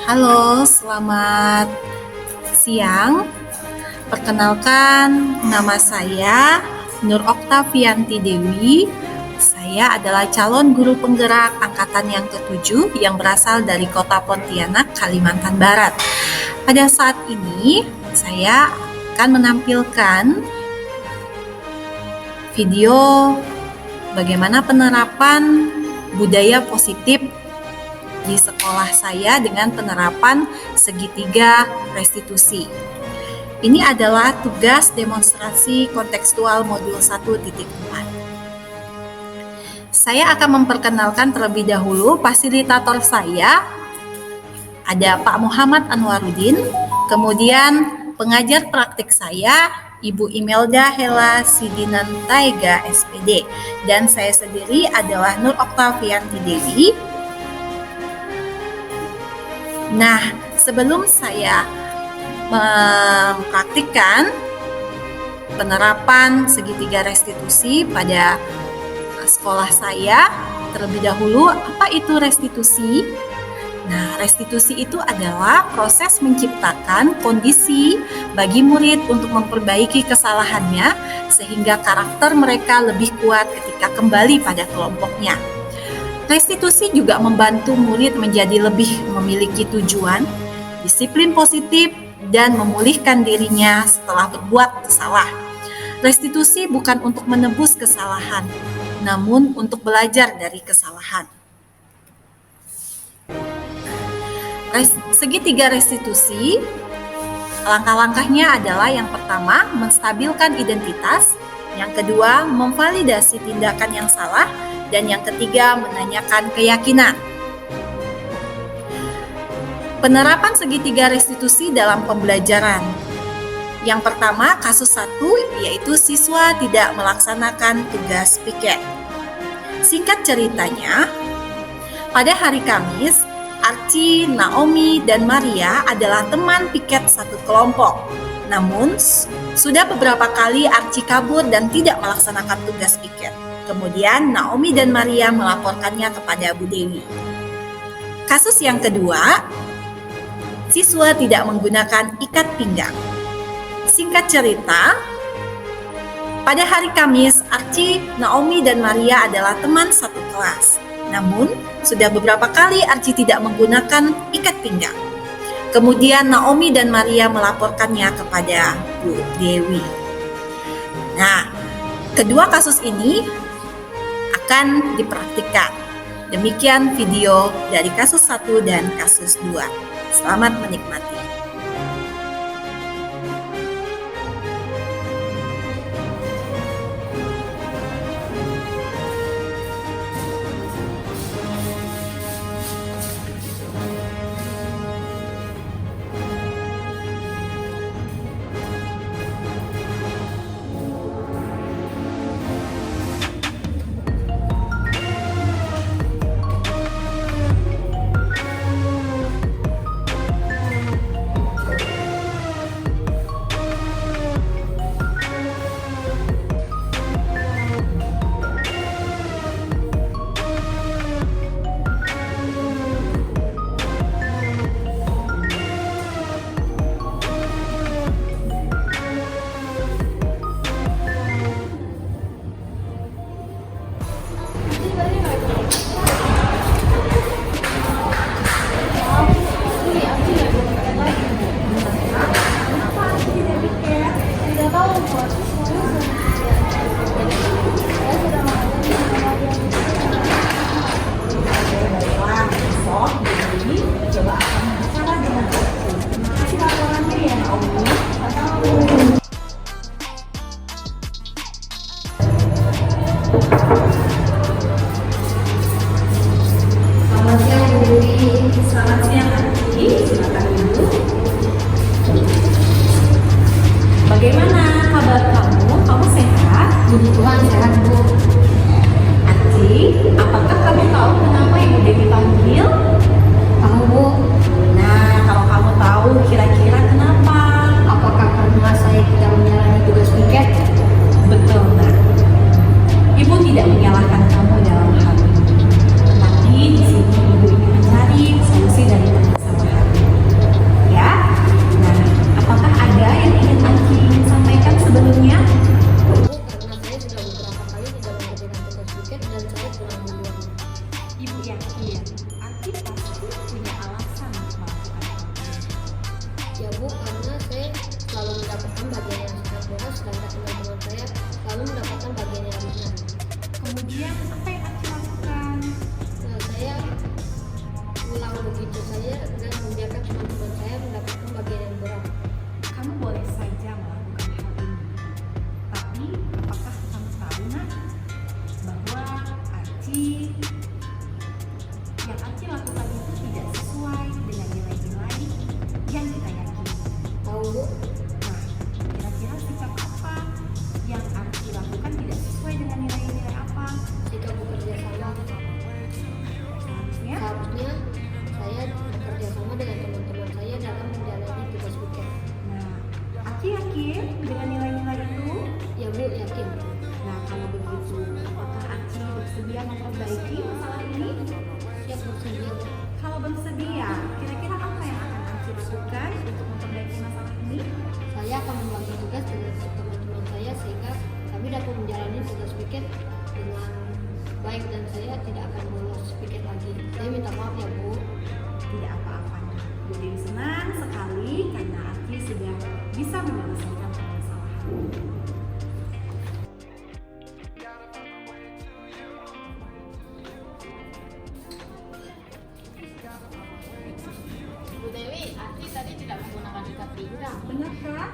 Halo, selamat siang. Perkenalkan, nama saya Nur Oktavianti Dewi. Saya adalah calon guru penggerak angkatan yang ke-7 yang berasal dari Kota Pontianak, Kalimantan Barat. Pada saat ini, saya akan menampilkan video bagaimana penerapan budaya positif di sekolah saya dengan penerapan segitiga restitusi. Ini adalah tugas demonstrasi kontekstual modul 1.4. Saya akan memperkenalkan terlebih dahulu fasilitator saya. Ada Pak Muhammad Anwaruddin, kemudian pengajar praktik saya Ibu Imelda Hela Sidinantaiga SPD, dan saya sendiri adalah Nur Oktavianti Dewi. Nah, sebelum saya mempraktikkan penerapan segitiga restitusi pada sekolah saya, terlebih dahulu, apa itu restitusi? Nah, restitusi itu adalah proses menciptakan kondisi bagi murid untuk memperbaiki kesalahannya sehingga karakter mereka lebih kuat ketika kembali pada kelompoknya. Restitusi juga membantu murid menjadi lebih memiliki tujuan, disiplin positif, dan memulihkan dirinya setelah berbuat salah. Restitusi bukan untuk menebus kesalahan, namun untuk belajar dari kesalahan. Segitiga restitusi, langkah-langkahnya adalah yang pertama, menstabilkan identitas, yang kedua, memvalidasi tindakan yang salah, dan yang ketiga, menanyakan keyakinan. Penerapan segitiga restitusi dalam pembelajaran. Yang pertama, kasus 1, yaitu siswa tidak melaksanakan tugas piket. Singkat ceritanya, pada hari Kamis, Archie, Naomi, dan Maria adalah teman piket satu kelompok. Namun, sudah beberapa kali Archie kabur dan tidak melaksanakan tugas piket. Kemudian Naomi dan Maria melaporkannya kepada Bu Dewi. Kasus yang kedua, siswa tidak menggunakan ikat pinggang. Singkat cerita, pada hari Kamis, Archie, Naomi, dan Maria adalah teman satu kelas. Namun, sudah beberapa kali Archie tidak menggunakan ikat pinggang. Kemudian Naomi dan Maria melaporkannya kepada Bu Dewi. Nah, kedua kasus ini akan dipraktikkan. Demikian video dari kasus 1 dan kasus 2. Selamat menikmati. Selamat siang, Archie. Silakan duduk. Bagaimana kabar kamu? Kamu sehat? Puji Tuhan sehat, Bu. Archie, apakah kamu tahu kenapa Ibu Dewi panggil? Tahu, Bu. Nah, kalau kamu tahu, kira-kira kenapa? Apakah karena saya tidak menjalani tugas piket? Betul, Nak. Ibu tidak menyalahkan kamu dalam hal ini. Tetapi di sini Ibu ingin mencari solusi dari permasalahan. Kemudian apa yang Aci lakukan? Nah, saya ulang begitu saja dan membiarkan teman-teman saya mendapatkan bagian yang berat. Kamu boleh saja melakukan hal ini. Tapi apakah kamu tahu nak bahwa yang Aci lakukan itu tidak sesuai dengan nilai-nilai yang kita yakini. Tahu Bu? Nah, kira-kira sikap apa yang Aci lakukan tidak sesuai dengan nilai-nilai apa? Jika bekerja sama, Seharusnya seharusnya saya bekerja sama dengan teman-teman saya dalam menjalani tugas piket. Nah, Aci yakin dengan nilai-nilai itu? Ya Bu, yakin. Nah, kalau begitu, apakah Aci bersedia memperbaiki masalah ini? Siap bersedia. Kalau bersedia, kira-kira apa yang akan Aci lakukan untuk memperbaiki masalah ini? Saya akan membagi tugas dengan teman-teman saya sehingga kami dapat menjalani tugas piket dengan baik dan saya tidak akan bolos piket lagi. Saya minta maaf ya Bu. Tidak apa-apa. Bu Dewi senang sekali karena Aci sudah bisa menyelesaikan permasalahan. Bu Dewi, Aci tadi tidak menggunakan ikat pinggang. Benarkah?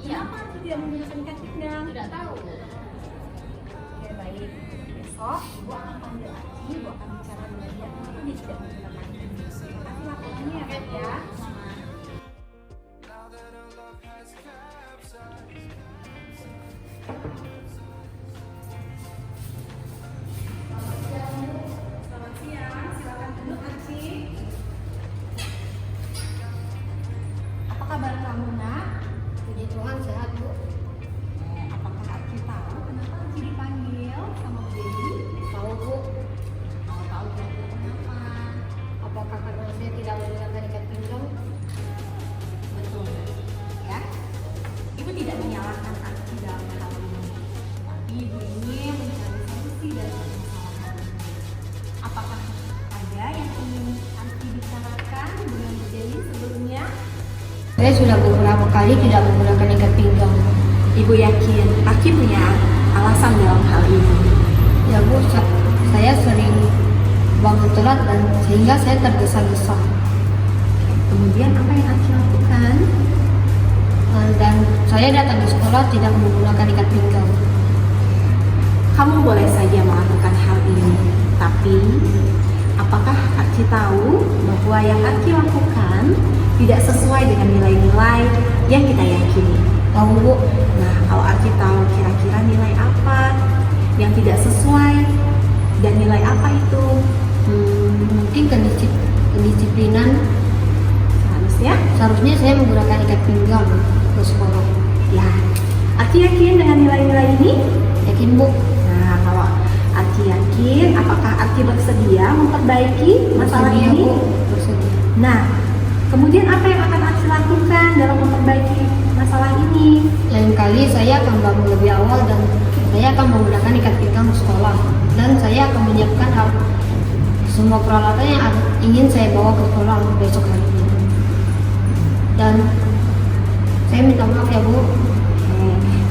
Iya. Kenapa Aci tidak menggunakan ikat pinggang? Tidak tahu. Oke, baik. Besok Ibu akan panggil Aci, Ibu akan bicara dengan dia kenapa dia tidak menggunakan ikat pinggang. Aci lakukannya ya, Kak, ya. Sama. Selamat siang, silakan duduk Aci. Apa kabar kamu nak? Puji Tuhan sehat Bu. Apakah Aci tahu kenapa Aci dipanggil sama Bu Dewi? Tahu Bu. Kalau tahu kira-kira kenapa? Apakah karena saya tidak menggunakan ikat pinggang? Betul. Ya. Ibu tidak menyalahkan Aci dalam hal ini. Tapi Ibu ingin mencari solusi dari permasalahan ini. Apakah ada yang ingin Aci bicarakan dengan Bu Dewi sebelumnya? Saya sudah beberapa kali tidak menggunakan ikat pinggang. Ibu yakin Aci punya alasan dalam hal ini. Ya Bu, saya sering bangun telat dan sehingga saya tergesa-gesa. Kemudian apa yang Aci lakukan? Dan saya datang ke sekolah tidak menggunakan ikat pinggang. Kamu boleh saja melakukan hal ini, tapi apakah Aci tahu bahwa yang Aci lakukan tidak sesuai dengan nilai-nilai yang kita yakini? Tahu Bu? Nah, kalau Aci tahu kira-kira nilai apa yang tidak sesuai dan nilai apa itu? Mungkin kedisiplinan. Seharusnya Saya menggunakan ikat pinggang ke sekolah. ya. Aci yakin dengan nilai-nilai ini? Yakin Bu? Nah, kalau Aci yakin, apakah Aci bersedia memperbaiki masalah Bersedia, ini? Bu. Bersedia. Nah, kemudian apa yang akan Aci lakukan dalam memperbaiki masalah ini? Lain kali saya akan bangun lebih awal dan saya akan menggunakan ikat pinggang ke sekolah. Dan saya akan menyiapkan semua peralatan yang ingin saya bawa ke sekolah besok hari ini. Dan saya minta maaf ya Bu.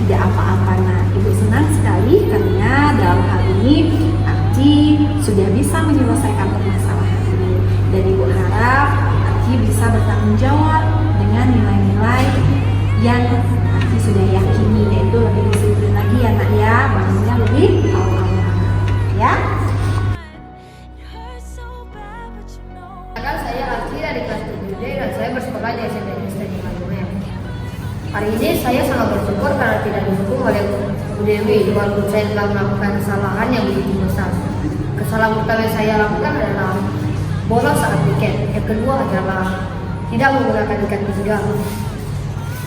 Tidak apa-apa, nah Ibu senang sekali karena dalam hal ini Aci sudah bisa menyelesaikan permasalahan ini dan Ibu harap Aci bisa bertanggung jawab dengan nilai-nilai yang Aci sudah yakini, yaitu lebih disiplin lagi ya nak ya, bangunnya lebih awal ya. Kan saya Aci dari kelas 7D dan saya bersekolah di SMP Negeri Manuel. Hari ini saya sangat bersyukur karena tidak didukung oleh Bu Dewi walaupun saya telah melakukan kesalahan yang begitu besar. Kesalahan pertama yang saya lakukan adalah bolos saat piket. Yang kedua adalah tidak menggunakan ikat pinggang.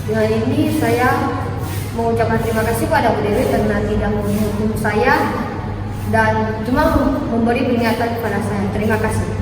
Dengan ini saya mengucapkan terima kasih pada Bu Dewi karena tidak menghukum saya dan cuma memberi peringatan kepada saya. Terima kasih.